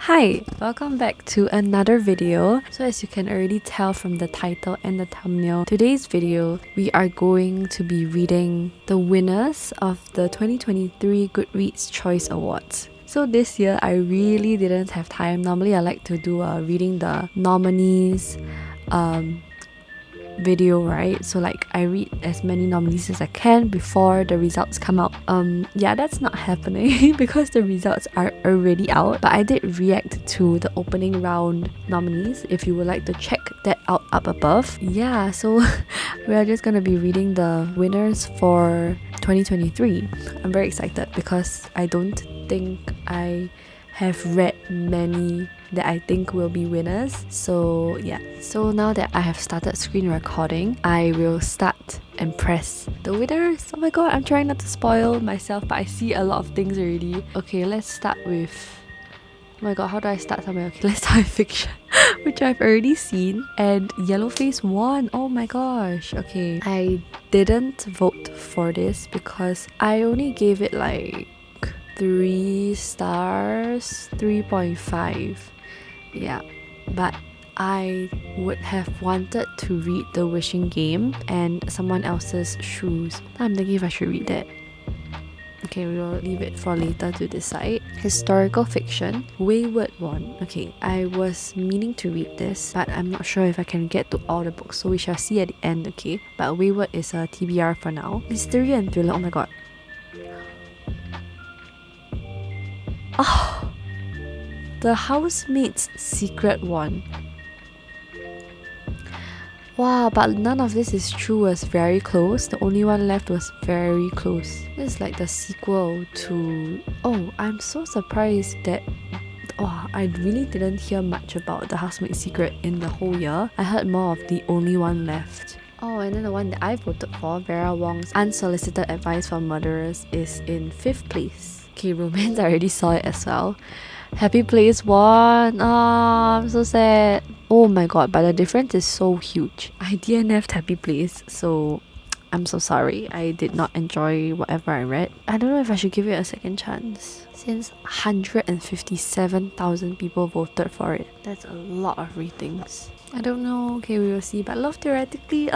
Hi, welcome back to another video. So as you can already tell from the title and the thumbnail, today's video we are going to be reading the winners of the 2023 Goodreads Choice Awards. So this year I really didn't have time. Normally I like to do reading the nominees video, right? So like I read as many nominees as I can before the results come out. Yeah, that's not happening because the results are already out, but I did react to the opening round nominees if you would like to check that out up above. Yeah, so we are just gonna be reading the winners for 2023. I'm very excited because I don't think I have read many that I think will be winners. So yeah, so now that I have started screen recording, I will start and press the winners. Oh my god, I'm trying not to spoil myself, but I see a lot of things already. Okay, let's start with, oh my god, how do I start somewhere? Okay, let's start with fiction, which I've already seen, and Yellowface won. Oh my gosh. Okay, I didn't vote for this because I only gave it like 3 stars, 3.5. Yeah, but I would have wanted to read The Wishing Game and Someone Else's Shoes. I'm thinking if I should read that. Okay, we will leave it for later to decide. Historical fiction, Wayward won. Okay, I was meaning to read this, but I'm not sure if I can get to all the books, so we shall see at the end, okay? But Wayward is a TBR for now. Mystery and thriller, oh my god. Oh, The Housemaid's Secret won. Wow, but none of this is true was very close. The only one left was very close. This is like the sequel to... Oh, I'm so surprised that... Oh, I really didn't hear much about The Housemaid's Secret in the whole year. I heard more of The Only One Left. Oh, and then the one that I voted for, Vera Wong's Unsolicited Advice for Murderers, is in 5th place. Okay, romance, I already saw it as well. Happy Place won. Oh, I'm so sad. Oh my god, but the difference is so huge. I DNF'd Happy Place, so I'm so sorry. I did not enjoy whatever I read. I don't know if I should give it a second chance, since 157,000 people voted for it. That's a lot of ratings. I don't know. Okay, we will see. But Love Theoretically,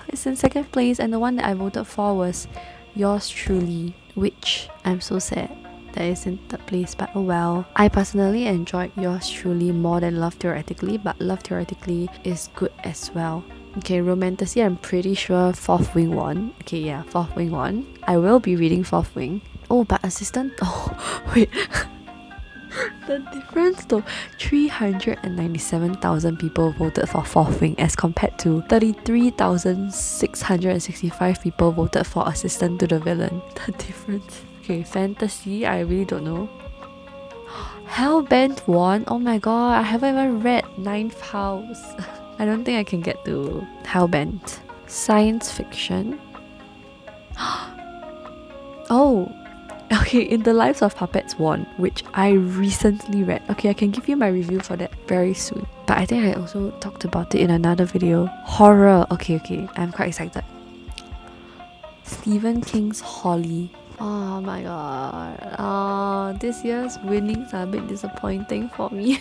it's in 2nd place, and the one that I voted for was Yours Truly, which I'm so sad that is in 3rd place, but oh well. I personally enjoyed Yours Truly more than Love Theoretically, but Love Theoretically is good as well. Okay, Romantasy, I'm pretty sure 4th Wing won. Okay, yeah, 4th Wing won. I will be reading 4th Wing. Oh, but Assistant... Oh, wait. The difference though, 397,000 people voted for 4th Wing as compared to 33,665 people voted for Assistant to the Villain. The difference. Okay, Fantasy, I really don't know. Hellbent won? Oh my god, I haven't even read 9th House. I don't think I can get to Hellbent. Science fiction. Oh, okay, In the Lives of Puppets won, which I recently read. Okay, I can give you my review for that very soon. But I think I also talked about it in another video. Horror. Okay, I'm quite excited. Stephen King's Holly. Oh my god. Oh, this year's winnings are a bit disappointing for me.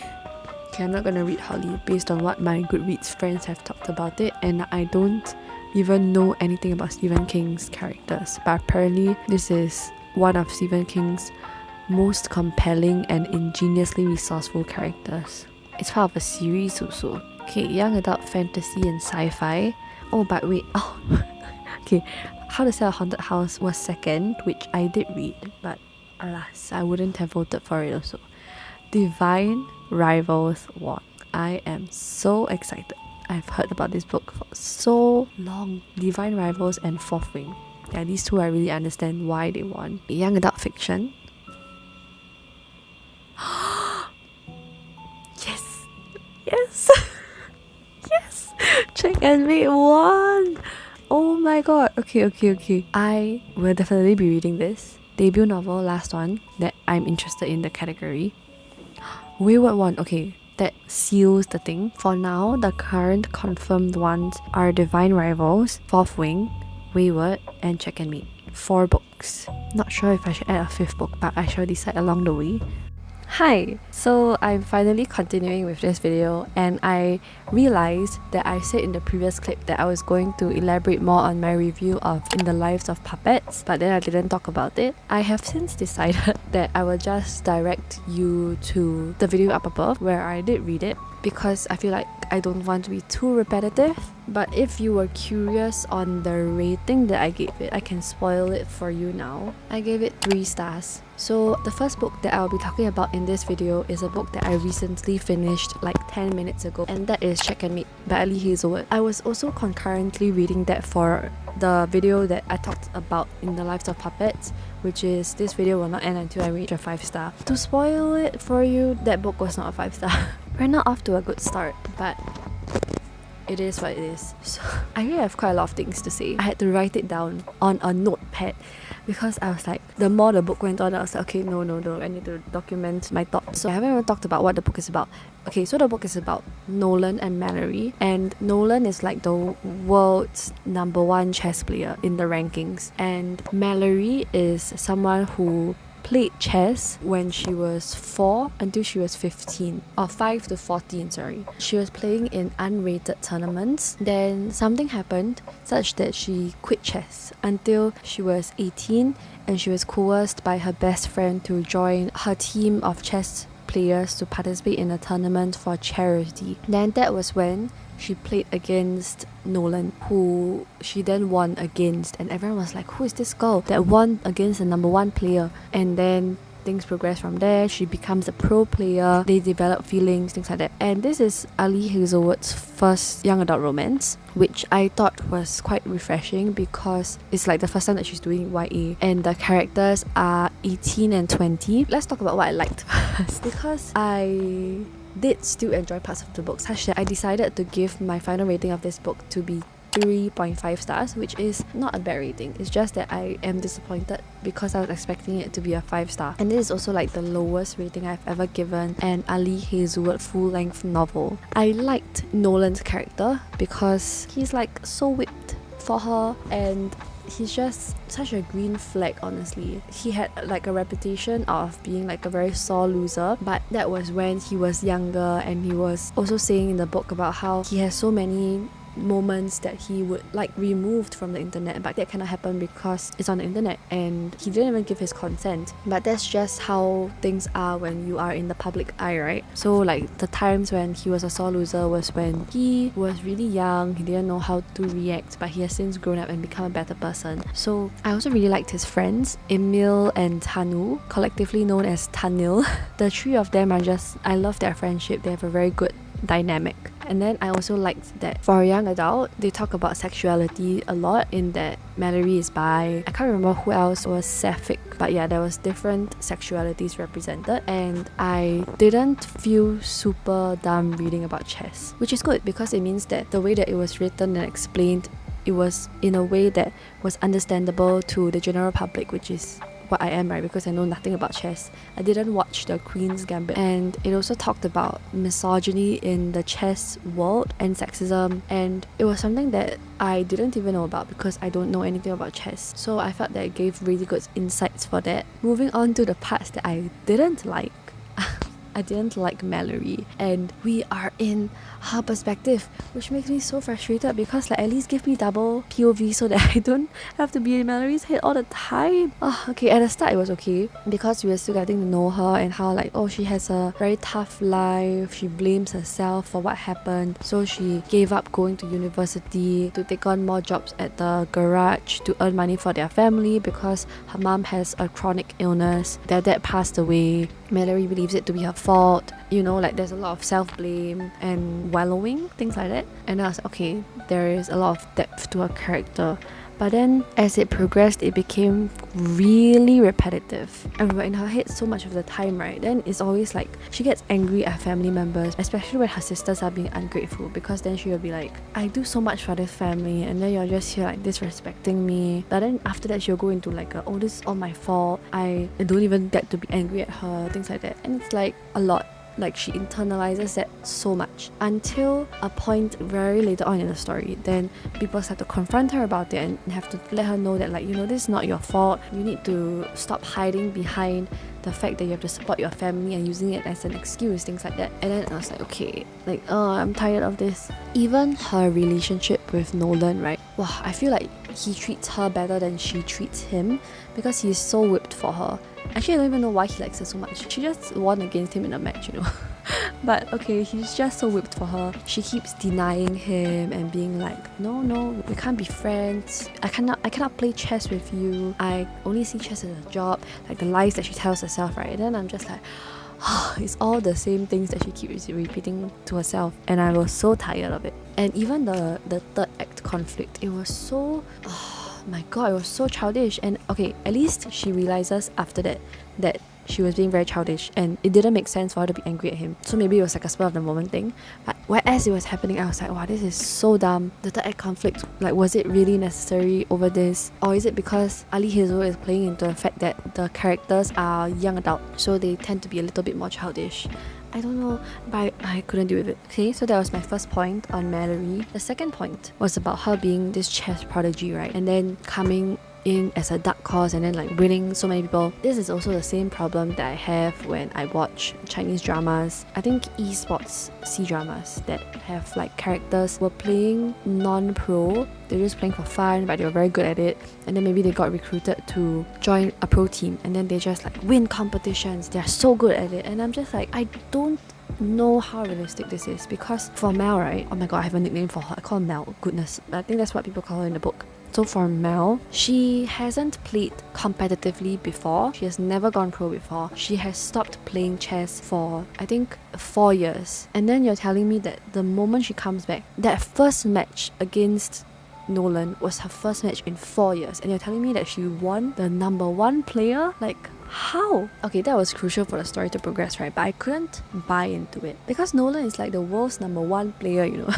Okay, I'm not gonna read Holly based on what my Goodreads friends have talked about it, and I don't even know anything about Stephen King's characters. But apparently this is one of Stephen King's most compelling and ingeniously resourceful characters. It's part of a series also. Okay, young adult fantasy and sci-fi. Oh, but wait. Oh, okay. How to Sell a Haunted House was 2nd, which I did read, but alas, I wouldn't have voted for it also. Divine Rivals won. I am so excited. I've heard about this book for so long. Divine Rivals and 4th Wing. Yeah, these two I really understand why they won. Young adult fiction. Yes! Yes! Yes! Check and Mate won! Oh my god. Okay. I will definitely be reading this. Debut novel, last one, that I'm interested in the category. Wayward won. Okay, that seals the thing. For now, the current confirmed ones are Divine Rivals, 4th Wing, Wayward, and Check and Mate. 4 books. Not sure if I should add a 5th book, but I shall decide along the way. Hi! So I'm finally continuing with this video, and I realized that I said in the previous clip that I was going to elaborate more on my review of In the Lives of Puppets, but then I didn't talk about it. I have since decided that I will just direct you to the video up above where I did read it, because I feel like I don't want to be too repetitive. But if you were curious on the rating that I gave it, I can spoil it for you now. I gave it 3 stars. So the first book that I'll be talking about in this video is a book that I recently finished like 10 minutes ago, and that is Check and Meet by Ali Hazelwood. I was also concurrently reading that for the video that I talked about In the Lives of Puppets, which is this video will not end until I reach a 5 star. To spoil it for you, that book was not a 5 star. We're not off to a good start, but it is what it is. So I really have quite a lot of things to say. I had to write it down on a notepad because I was like, the more the book went on, I was like, okay, no, I need to document my thoughts. So I haven't even talked about what the book is about. Okay, so the book is about Nolan and Mallory, and Nolan is like the world's #1 chess player in the rankings, and Mallory is someone who played chess when she was 4 until she was 15, or 5 to 14, sorry. She was playing in unrated tournaments. Then something happened such that she quit chess until she was 18, and she was coerced by her best friend to join her team of chess players to participate in a tournament for charity. Then that was when she played against Nolan, who she then won against, and everyone was like, who is this girl that won against the #1 player? And then things progress from there. She becomes a pro player, they develop feelings, things like that. And this is Ali Hazelwood's first young adult romance, which I thought was quite refreshing because it's like the first time that she's doing YA, and the characters are 18 and 20. Let's talk about what I liked first, because I did still enjoy parts of the book, such that I decided to give my final rating of this book to be 3.5 stars, which is not a bad rating. It's just that I am disappointed because I was expecting it to be a 5 star. And this is also like the lowest rating I've ever given an Ali Hazelwood full-length novel. I liked Nolan's character because he's like so whipped for her, and he's just such a green flag, honestly. He had like a reputation of being like a very sore loser, but that was when he was younger, and he was also saying in the book about how he has so many moments that he would like removed from the internet, but that cannot happen because it's on the internet, and he didn't even give his consent. But that's just how things are when you are in the public eye, right? So like the times when he was a sore loser was when he was really young, he didn't know how to react, but he has since grown up and become a better person. So I also really liked his friends, Emil and Tanu, collectively known as Tanil. The 3 of them are just, I love their friendship. They have a very good dynamic. And then I also liked that for a young adult, they talk about sexuality a lot, in that Mallory is bi. I can't remember who else was sapphic, but yeah, there was different sexualities represented, and I didn't feel super dumb reading about chess, which is good because it means that the way that it was written and explained, it was in a way that was understandable to the general public, which is what I am, right? Because I know nothing about chess. I didn't watch the Queen's Gambit, and it also talked about misogyny in the chess world and sexism, and it was something that I didn't even know about because I don't know anything about chess. So I felt that it gave really good insights for that. Moving on to the parts that I didn't like. I didn't like Mallory, and we are in her perspective, which makes me so frustrated because like at least give me double POV so that I don't have to be in Mallory's head all the time. Okay, at the start it was okay because we were still getting to know her and how like, oh, she has a very tough life, she blames herself for what happened, so she gave up going to university to take on more jobs at the garage to earn money for their family because her mom has a chronic illness. Their dad passed away. Mallory believes it to be her fault. You know, like there's a lot of self-blame and wallowing, things like that. And I was like, okay, there is a lot of depth to her character. But then as it progressed, it became really repetitive, and we're in her head so much of the time, right? Then it's always like she gets angry at family members, especially when her sisters are being ungrateful, because then she will be like, I do so much for this family, and then you're just here like disrespecting me. But then after that she'll go into like oh, this is all my fault, I don't even get to be angry at her, things like that. And it's like a lot. Like she internalizes that so much until a point very later on in the story. Then people start to confront her about it and have to let her know that, like, you know, this is not your fault. You need to stop hiding behind the fact that you have to support your family and using it as an excuse, things like that. And then I was like, okay, like, oh, I'm tired of this. Even her relationship with Nolan, right? Wow, I feel like he treats her better than she treats him because he's so whipped for her. Actually, I don't even know why he likes her so much. She just won against him in a match, you know. But okay, he's just so whipped for her. She keeps denying him and being like, no, we can't be friends. I cannot play chess with you. I only see chess as a job. Like the lies that she tells herself, right? And then I'm just like, it's all the same things that she keeps repeating to herself, and I was so tired of it. And even the third act conflict, it was so, oh my god, it was so childish. And okay, at least she realizes after that she was being very childish and it didn't make sense for her to be angry at him. So maybe it was like a spur of the moment thing. But whereas it was happening, I was like, wow, this is so dumb. The third act conflict, like, was it really necessary over this? Or is it because Ali Hazel is playing into the fact that the characters are young adult, so they tend to be a little bit more childish? I don't know, but I couldn't deal with it. Okay, so that was my first point on Mallory. The second point was about her being this chess prodigy, right? And then coming in as a dark cause and then like winning so many people. This is also the same problem that I have when I watch Chinese dramas. I think esports C-dramas that have like characters were playing non-pro. They're just playing for fun, but they were very good at it. And then maybe they got recruited to join a pro team and then they just like win competitions. They're so good at it. And I'm just like, I don't know how realistic this is, because for Mel, right? Oh my god, I have a nickname for her. I call her Mel. Goodness. I think that's what people call her in the book. So for Mel, she hasn't played competitively before. She has never gone pro before. She has stopped playing chess for, I think, 4 years. And then you're telling me that the moment she comes back, that first match against Nolan was her first match in 4 years. And you're telling me that she won the number 1 player? Like, how? Okay, that was crucial for the story to progress, right? But I couldn't buy into it because Nolan is like the world's number 1 player, you know.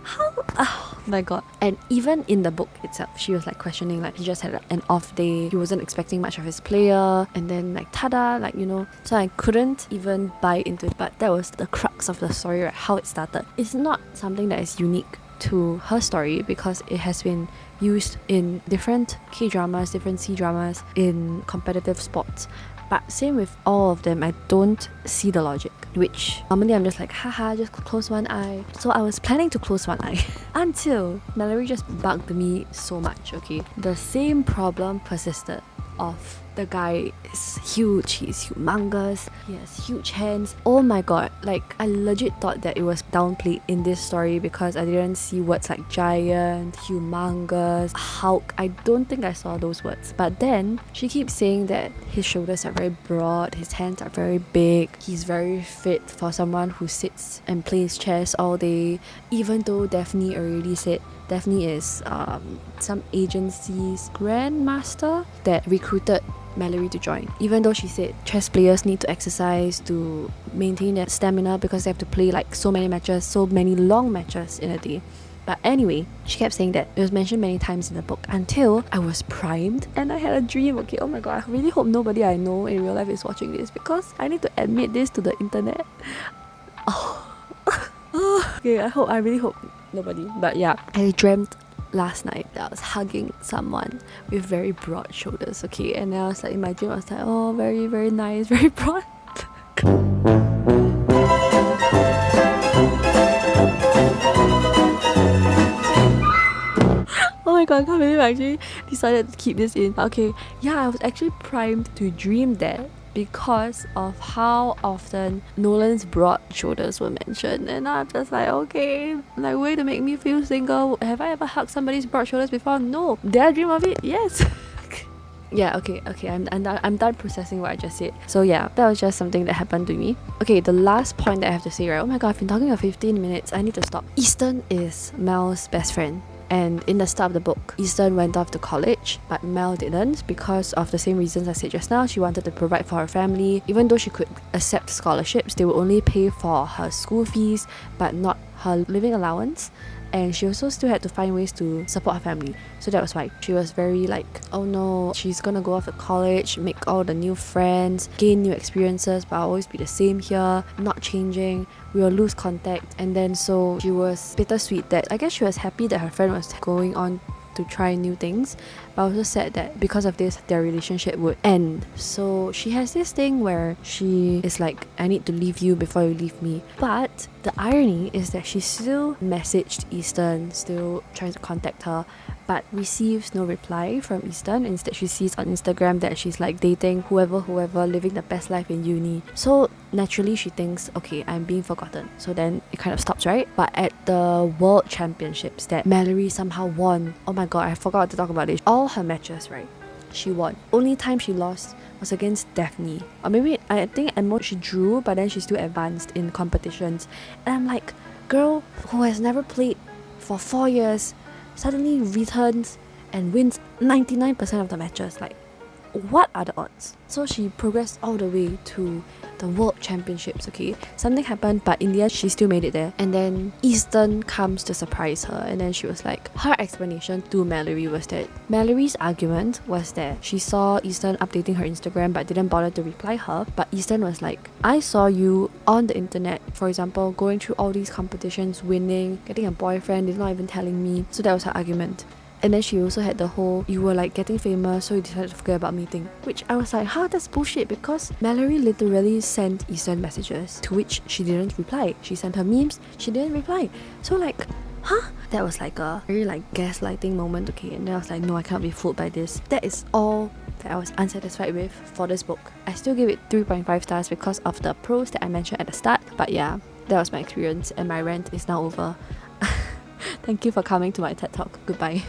How? Oh my god. And even in the book itself, she was like questioning, like, he just had an off day, he wasn't expecting much of his player, and then like tada, like, you know. So I couldn't even buy into it. But that was the crux of the story, right? How it started. It's not something that is unique to her story because it has been used in different K-dramas, different C-dramas, in competitive sports. But same with all of them, I don't see the logic. Which normally I'm just like, haha, just close one eye. So I was planning to close one eye until Mallory just bugged me so much, okay? The same problem persisted of the guy is huge, he's humongous, he has huge hands. Oh my god, like I legit thought that it was downplayed in this story because I didn't see words like giant, humongous, Hulk. I don't think I saw those words. But then she keeps saying that his shoulders are very broad, his hands are very big, he's very fit for someone who sits and plays chess all day, even though Daphne already said Daphne is some agency's grandmaster that recruited Mallory to join. Even though she said chess players need to exercise to maintain their stamina because they have to play like so many matches, so many long matches in a day. But anyway, she kept saying that. It was mentioned many times in the book until I was primed and I had a dream. Okay, oh my god, I really hope nobody I know in real life is watching this because I need to admit this to the internet. Okay, I really hope nobody. But yeah, I dreamt last night that I was hugging someone with very broad shoulders, okay? And then I was like, in my dream, I was like, oh, very, very nice, very broad. Oh my god, I can't believe I actually decided to keep this in. Okay, yeah, I was actually primed to dream that because of how often Nolan's broad shoulders were mentioned. And I'm just like, okay, like, way to make me feel single. Have I ever hugged somebody's broad shoulders before? No. Did I dream of it? Yes. Yeah, okay, I'm done processing what I just said. So yeah, that was just something that happened to me. Okay, the last point that I have to say, right? Oh my god, I've been talking for 15 minutes. I need to stop. Easton is Mel's best friend. And in the start of the book, Easton went off to college, but Mel didn't because of the same reasons I said just now. She wanted to provide for her family. Even though she could accept scholarships, they would only pay for her school fees, but not her living allowance. And she also still had to find ways to support her family. So that was why she was very like, oh no, she's gonna go off to college, make all the new friends, gain new experiences, but I'll always be the same here, not changing, we will lose contact. And then so she was bittersweet that I guess she was happy that her friend was going on to try new things, but also said that because of this, their relationship would end. So she has this thing where she is like, I need to leave you before you leave me. But the irony is that she still messaged Easton, still trying to contact her, but receives no reply from Easton. Instead, she sees on Instagram that she's like dating whoever, living the best life in uni. So naturally she thinks, okay, I'm being forgotten. So then it kind of stops, right? But at the World Championships that Mallory somehow won. Oh my god, I forgot to talk about it. All her matches, right? She won. Only time she lost was against Daphne. Or maybe, I think at most she drew, but then she still advanced in competitions. And I'm like, girl who has never played for 4 years suddenly returns and wins 99% of the matches. Like, what are the odds? So she progressed all the way to the World Championships, okay? Something happened, but in the end, she still made it there. And then Easton comes to surprise her, and then she was like, her explanation to Mallory was that Mallory's argument was that she saw Easton updating her Instagram but didn't bother to reply her. But Easton was like, I saw you on the internet, for example, going through all these competitions, winning, getting a boyfriend, you're not even telling me. So that was her argument. And then she also had the whole, you were like getting famous, so you decided to forget about me thing. Which I was like, that's bullshit, because Mallory literally sent Easton messages to which she didn't reply. She sent her memes, she didn't reply. So like, that was like a very like gaslighting moment, okay? And then I was like, no, I can't be fooled by this. That is all that I was unsatisfied with for this book. I still give it 3.5 stars because of the pros that I mentioned at the start. But yeah, that was my experience, and my rant is now over. Thank you for coming to my TED Talk. Goodbye.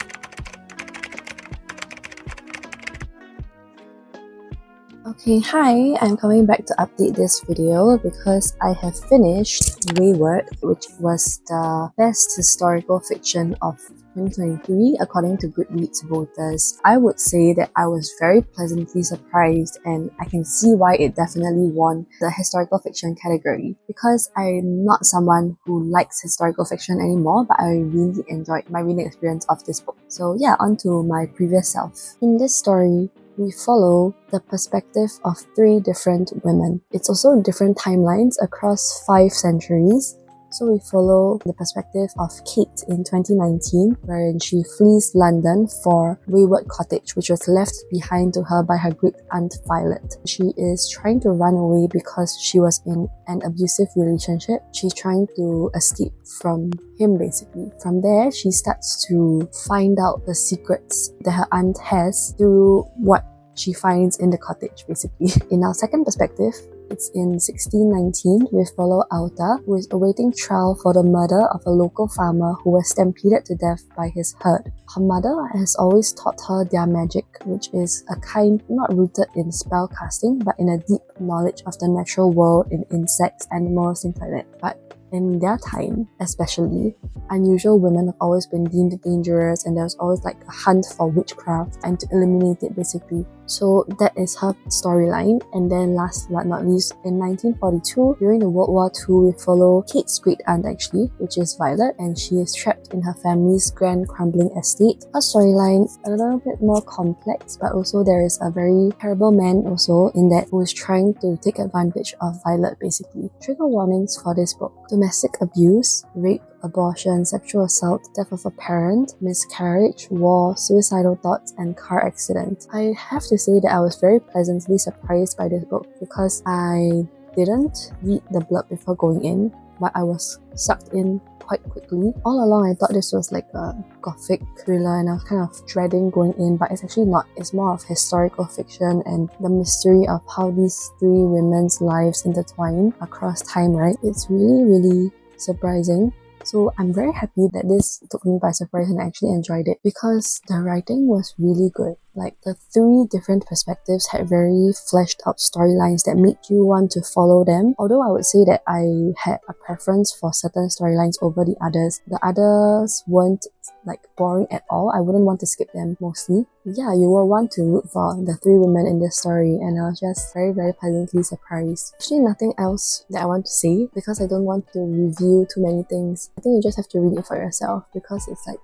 Okay, hi, I'm coming back to update this video because I have finished Wayward, which was the best historical fiction of 2023 according to Goodreads voters. I would say that I was very pleasantly surprised, and I can see why it definitely won the historical fiction category, because I'm not someone who likes historical fiction anymore, but I really enjoyed my reading experience of this book. So yeah, on to my previous self. In this story, we follow the perspective of 3 different women. It's also different timelines across 5 centuries. So we follow the perspective of Kate in 2019, wherein she flees London for Wayward Cottage, which was left behind to her by her great aunt Violet. She is trying to run away because she was in an abusive relationship. She's trying to escape from him, basically. From there, she starts to find out the secrets that her aunt has through what she finds in the cottage, basically. In our second perspective, it's in 1619, we follow Alta, who is awaiting trial for the murder of a local farmer who was stampeded to death by his herd. Her mother has always taught her their magic, which is a kind not rooted in spell casting, but in a deep knowledge of the natural world, in insects, animals, things like that. But in their time, especially, unusual women have always been deemed dangerous, and there's always like a hunt for witchcraft and to eliminate it, basically. So that is her storyline. And then last but not least, in 1942, during the World War II, we follow Kate's great aunt, actually, which is Violet, and she is trapped in her family's grand crumbling estate. Her storyline a little bit more complex, but also there is a very terrible man also in that, who is trying to take advantage of Violet, basically. Trigger warnings for this book: domestic abuse, rape, abortion, sexual assault, death of a parent, miscarriage, war, suicidal thoughts, and car accident. I have to say that I was very pleasantly surprised by this book because I didn't read the blurb before going in, but I was sucked in quite quickly. All along, I thought this was like a gothic thriller, and I was kind of dreading going in, but it's actually not. It's more of historical fiction and the mystery of how these 3 women's lives intertwine across time, right? It's really, really surprising. So I'm very happy that this took me by surprise and I actually enjoyed it, because the writing was really good. Like, the 3 different perspectives had very fleshed out storylines that made you want to follow them. Although I would say that I had a preference for certain storylines over the others. The others weren't like boring at all. I wouldn't want to skip them mostly. Yeah, you will want to look for the 3 women in this story, and I was just very, very pleasantly surprised. Actually, nothing else that I want to say, because I don't want to review too many things. I think you just have to read it for yourself, because it's like,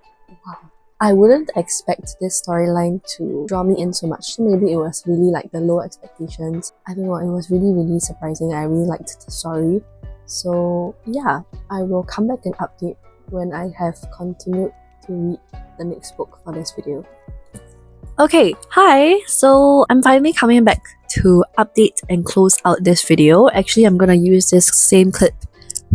wow. I wouldn't expect this storyline to draw me in so much, so maybe it was really like the low expectations. I don't know, it was really, really surprising. I really liked the story. So yeah, I will come back and update when I have continued to read the next book for this video. Okay, hi! So I'm finally coming back to update and close out this video. Actually, I'm gonna use this same clip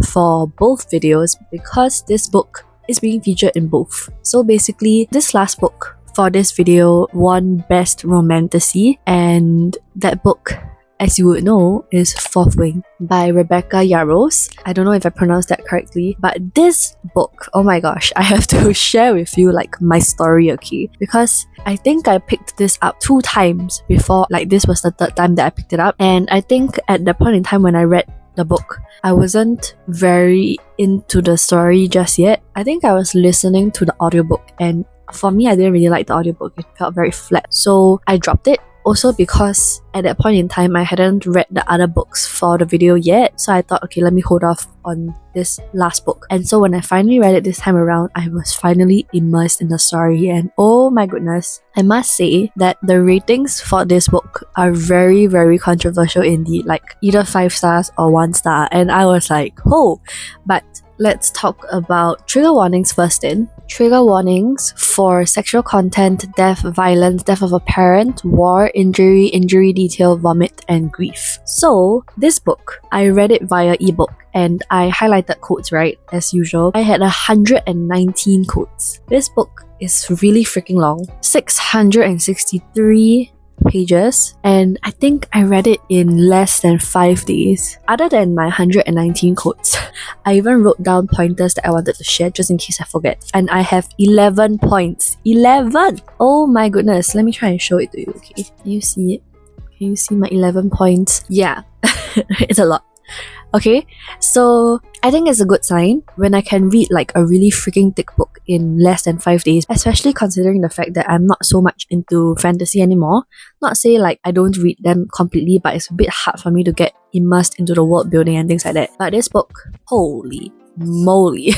for both videos because this book is being featured in both. So basically, this last book for this video won Best Romantasy, and that book, as you would know, is Fourth Wing by Rebecca Yarros. I don't know if I pronounced that correctly, but this book, oh my gosh, I have to share with you like my story, okay? Because I think I picked this up 2 times before, like this was the 3rd time that I picked it up. And I think at the point in time when I read the book, I wasn't very into the story just yet. I think I was listening to the audiobook, and for me, I didn't really like the audiobook. It felt very flat. So I dropped it. Also because at that point in time, I hadn't read the other books for the video yet. So I thought, okay, let me hold off on this last book. And so when I finally read it this time around, I was finally immersed in the story. And oh my goodness, I must say that the ratings for this book are very, very controversial indeed. Like either 5 stars or 1 star. And I was like, oh, but let's talk about trigger warnings first then. Trigger warnings for sexual content, death, violence, death of a parent, war, injury detail, vomit, and grief. So, this book, I read it via ebook and I highlighted quotes, right? As usual. I had 119 quotes. This book is really freaking long. 663 pages, and I think I read it in less than 5 days. Other than my 119 quotes, I even wrote down pointers that I wanted to share just in case I forget. And I have 11 points. 11! Oh my goodness. Let me try and show it to you, okay? Can you see it? Can you see my 11 points? Yeah, it's a lot. Okay, so I think it's a good sign when I can read like a really freaking thick book in less than 5 days, especially considering the fact that I'm not so much into fantasy anymore. Not say like I don't read them completely, but it's a bit hard for me to get immersed into the world building and things like that. But this book, holy moly.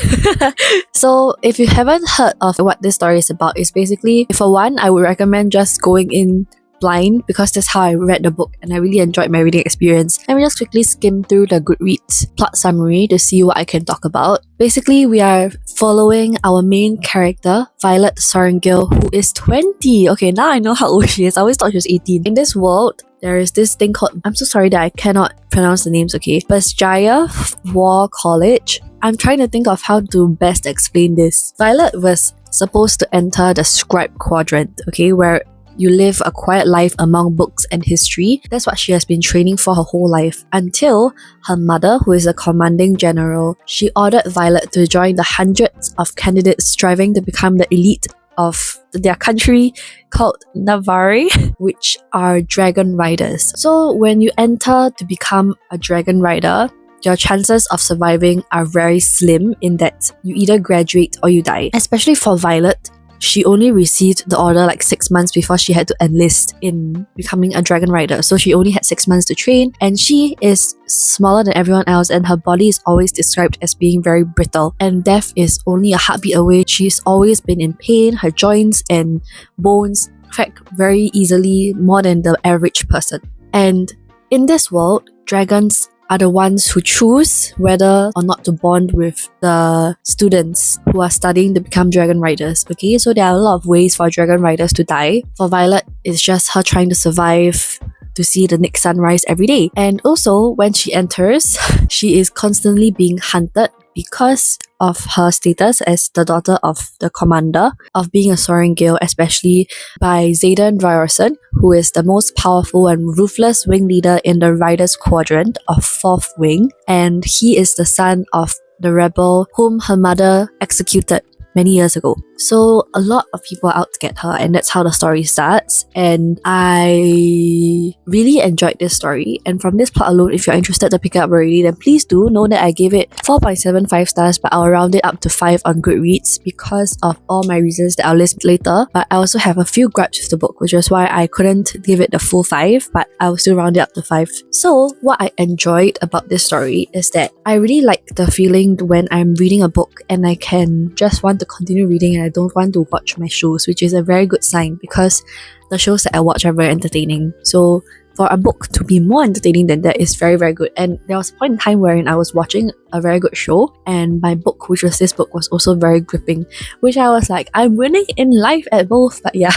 So if you haven't heard of what this story is about, it's basically, for one, I would recommend just going in blind because that's how I read the book and I really enjoyed my reading experience. Let me just quickly skim through the Goodreads plot summary to see what I can talk about. Basically, we are following our main character, Violet Sorrengail, who is 20. Okay, now I know how old she is. I always thought she was 18. In this world, there is this thing called, I'm so sorry that I cannot pronounce the names, okay? Basjaya War College. I'm trying to think of how to best explain this. Violet was supposed to enter the scribe quadrant, okay, where you live a quiet life among books and history. That's what she has been training for her whole life, until her mother, who is a commanding general, she ordered Violet to join the hundreds of candidates striving to become the elite of their country called Navarre, which are dragon riders. So when you enter to become a dragon rider, your chances of surviving are very slim in that you either graduate or you die. Especially for Violet, she only received the order like 6 months before she had to enlist in becoming a dragon rider. So she only had 6 months to train, and she is smaller than everyone else, and her body is always described as being very brittle, and death is only a heartbeat away. She's always been in pain. Her joints and bones crack very easily, more than the average person. And in this world, dragons are the ones who choose whether or not to bond with the students who are studying to become dragon riders. Okay, so there are a lot of ways for dragon riders to die. For Violet, it's just her trying to survive to see the next sunrise every day. And also, when she enters, she is constantly being hunted because of her status as the daughter of the commander, of being a Sorrengail, especially by Xaden Ryerson, who is the most powerful and ruthless wing leader in the Riders Quadrant of 4th Wing, and he is the son of the rebel whom her mother executed many years ago. So a lot of people are out to get her, and that's how the story starts. And I really enjoyed this story, and from this plot alone, if you're interested to pick it up already, then please do know that I gave it 4.75 stars, but I'll round it up to 5 on Goodreads because of all my reasons that I'll list later. But I also have a few gripes with the book, which is why I couldn't give it the full 5, but I will still round it up to 5. So what I enjoyed about this story is that I really like the feeling when I'm reading a book and I can just want to continue reading and I don't want to watch my shows, which is a very good sign because the shows that I watch are very entertaining. So for a book to be more entertaining than that is very, very good. And there was a point in time wherein I was watching a very good show, and my book, which was this book, was also very gripping, which I was like, I'm winning in life at both. But yeah.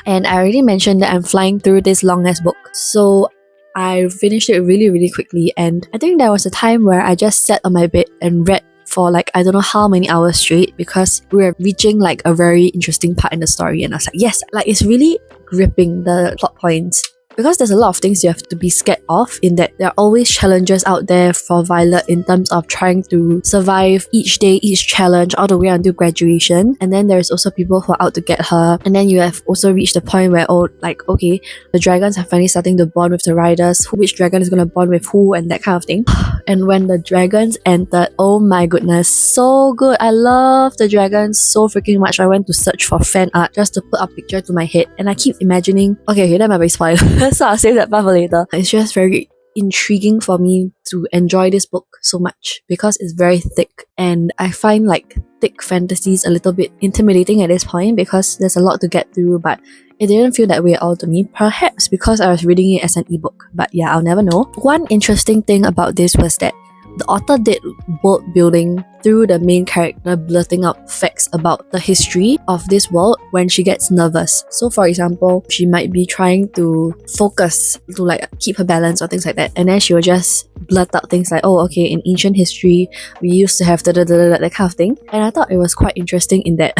And I already mentioned that I'm flying through this long ass book, so I finished it really, really quickly. And I think there was a time where I just sat on my bed and read for like I don't know how many hours straight, because we were reaching like a very interesting part in the story, and I was like, yes, like it's really gripping, the plot points. Because there's a lot of things you have to be scared of, in that there are always challenges out there for Violet in terms of trying to survive each day, each challenge, all the way until graduation. And then there's also people who are out to get her. And then you have also reached the point where, oh, like, okay, the dragons are finally starting to bond with the riders, which dragon is going to bond with who, and that kind of thing. And when the dragons entered, oh my goodness, so good. I love the dragons so freaking much. I went to search for fan art just to put a picture to my head, and I keep imagining, okay, that might be spoiled. So I'll save that part for later. It's just very intriguing for me to enjoy this book so much because it's very thick, and I find like thick fantasies a little bit intimidating at this point because there's a lot to get through, but it didn't feel that way at all to me. Perhaps because I was reading it as an ebook, but yeah, I'll never know. One interesting thing about this was that the author did world building through the main character blurting out facts about the history of this world when she gets nervous. So for example, she might be trying to focus to like keep her balance or things like that, and then she will just blurt out things like, oh, okay, in ancient history we used to have that kind of thing. And I thought it was quite interesting in that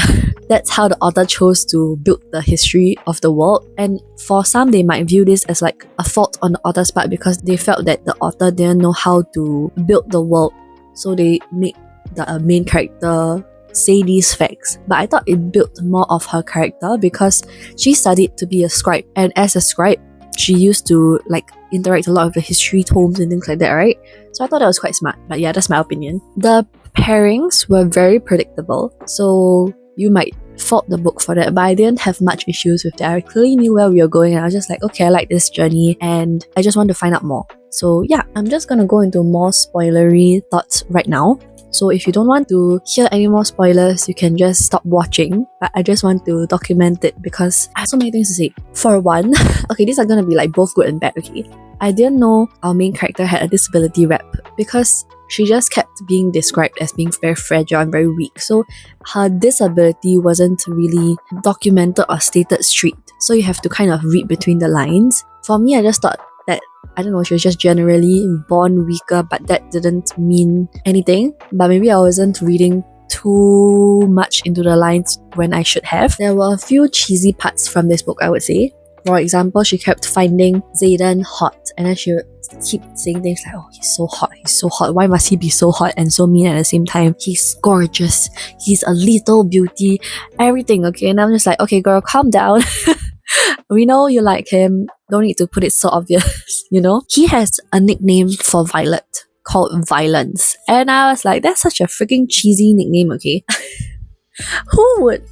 that's how the author chose to build the history of the world. And for some, they might view this as like a fault on the author's part because they felt that the author didn't know how to build the world, so they make the main character say these facts. But I thought it built more of her character because she studied to be a scribe, and as a scribe she used to like interact a lot with the history tomes and things like that, right? So I thought that was quite smart. But yeah, that's my opinion. The pairings were very predictable, so you might fault the book for that, but I didn't have much issues with that. I clearly knew where we were going, and I was just like, okay, I like this journey and I just want to find out more. So yeah, I'm just gonna go into more spoilery thoughts right now. So if you don't want to hear any more spoilers, you can just stop watching. But I just want to document it because I have so many things to say. For one, okay, these are gonna be like both good and bad, okay? I didn't know our main character had a disability rep because she just kept being described as being very fragile and very weak. So her disability wasn't really documented or stated straight. So you have to kind of read between the lines. For me, I just thought that, I don't know, she was just generally born weaker, but that didn't mean anything. But maybe I wasn't reading too much into the lines when I should have. There were a few cheesy parts from this book, I would say. For example, she kept finding Zayden hot, and then she would keep saying things like, oh, he's so hot, why must he be so hot and so mean at the same time? He's gorgeous, he's a little beauty, everything, okay? And I'm just like, okay girl, calm down. We know you like him, don't need to put it so obvious, you know? He has a nickname for Violet called Violence, and I was like, that's such a freaking cheesy nickname, okay? Who would...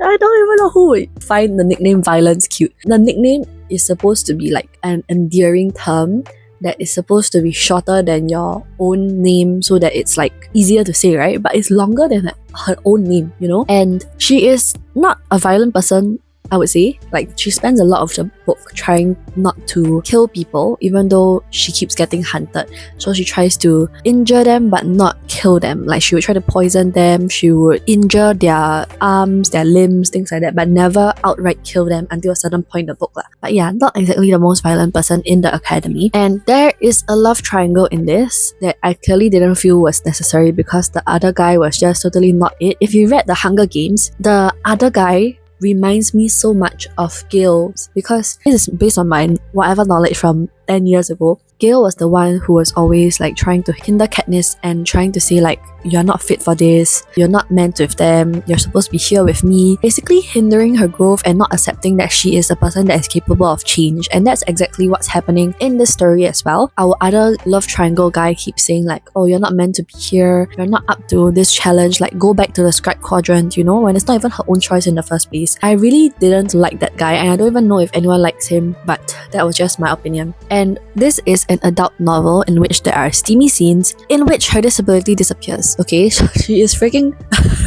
I don't even know who would find the nickname Violence cute. The nickname is supposed to be like an endearing term that is supposed to be shorter than your own name so that it's like easier to say, right? But it's longer than her own name, you know? And she is not a violent person, I would say. Like, she spends a lot of the book trying not to kill people, even though she keeps getting hunted. So she tries to injure them but not kill them. Like, she would try to poison them, she would injure their arms, their limbs, things like that, but never outright kill them until a certain point in the book. But yeah, not exactly the most violent person in the academy. And there is a love triangle in this that I clearly didn't feel was necessary because the other guy was just totally not it. If you read The Hunger Games, the other guy reminds me so much of Gale, because this is based on my whatever knowledge from 10 years ago. Gale was the one who was always like trying to hinder Katniss and trying to say like, you're not fit for this, you're not meant with them, you're supposed to be here with me, basically hindering her growth and not accepting that she is a person that is capable of change. And that's exactly what's happening in this story as well. Our other love triangle guy keeps saying like, oh, you're not meant to be here, you're not up to this challenge, like go back to the scribe quadrant, you know, when it's not even her own choice in the first place. series. I really didn't like that guy, and I don't even know if anyone likes him, but that was just my opinion. And this is an adult novel in which there are steamy scenes in which her disability disappears, okay? So she is freaking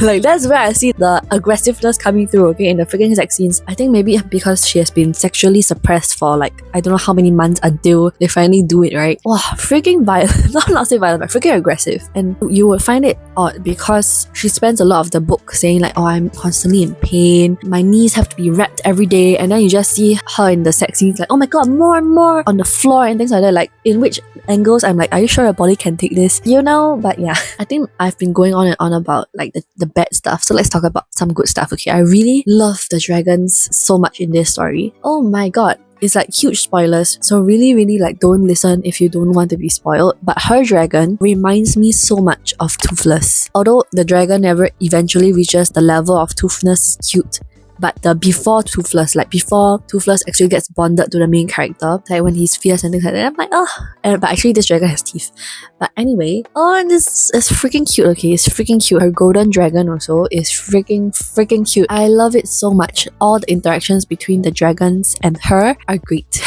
like, that's where I see the aggressiveness coming through, okay, in the freaking sex scenes. I think maybe because she has been sexually suppressed for like, I don't know how many months until they finally do it, right? Wow, freaking violent. Not say violent, but freaking aggressive. And you will find it odd because she spends a lot of the book saying like, oh, I'm constantly in pain, my knees have to be wrapped every day, and then you just see her in the sex scenes like, oh my god, more and more on the floor and things like that, like in which angles I'm like, are you sure your body can take this? You know? But yeah, I think I've been going on and on about like the bad stuff, so let's talk about some good stuff. Okay, I really love the dragons so much in this story. Oh my god, it's like huge spoilers, so really like don't listen if you don't want to be spoiled. But her dragon reminds me so much of Toothless. Although the dragon never eventually reaches the level of Toothless cute, but the before Toothless, like before Toothless actually gets bonded to the main character, like when he's fierce and things like that, I'm like, oh. But actually this dragon has teeth. But anyway, oh, and this is freaking cute, okay? It's freaking cute. Her golden dragon also is freaking cute. I love it so much. All the interactions between the dragons and her are great.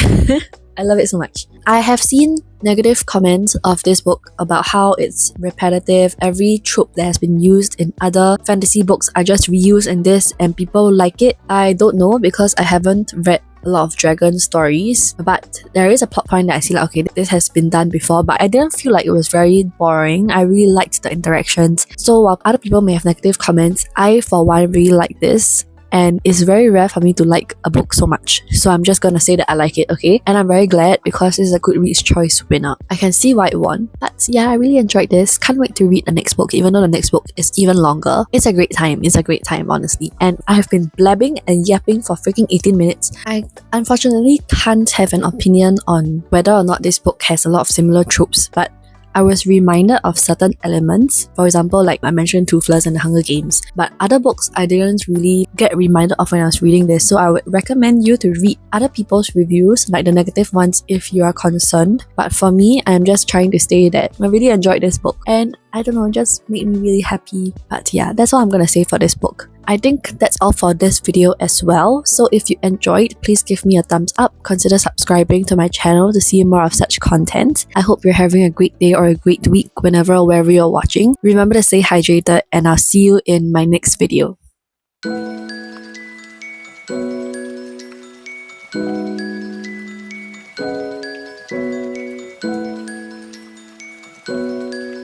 I love it so much. I have seen negative comments of this book about how it's repetitive. Every trope that has been used in other fantasy books are just reused in this, and people like it. I don't know because I haven't read a lot of dragon stories, but there is a plot point that I see like, okay, this has been done before, but I didn't feel like it was very boring. I really liked the interactions. So while other people may have negative comments, I for one really like this. And it's very rare for me to like a book so much. So I'm just gonna say that I like it, okay? And I'm very glad because this is a Goodreads choice winner. I can see why it won. But yeah, I really enjoyed this. Can't wait to read the next book, even though the next book is even longer. It's a great time. It's a great time, honestly. And I have been blabbing and yapping for freaking 18 minutes. I unfortunately can't have an opinion on whether or not this book has a lot of similar tropes, but I was reminded of certain elements. For example, like I mentioned Toothless and the Hunger Games. But other books I didn't really get reminded of when I was reading this. So I would recommend you to read other people's reviews, like the negative ones, if you are concerned. But for me, I'm just trying to say that I really enjoyed this book. And I don't know, just made me really happy. But yeah, that's all I'm gonna say for this book. I think that's all for this video as well. So if you enjoyed, please give me a thumbs up. Consider subscribing to my channel to see more of such content. I hope you're having a great day or a great week whenever or wherever you're watching. Remember to stay hydrated, and I'll see you in my next video.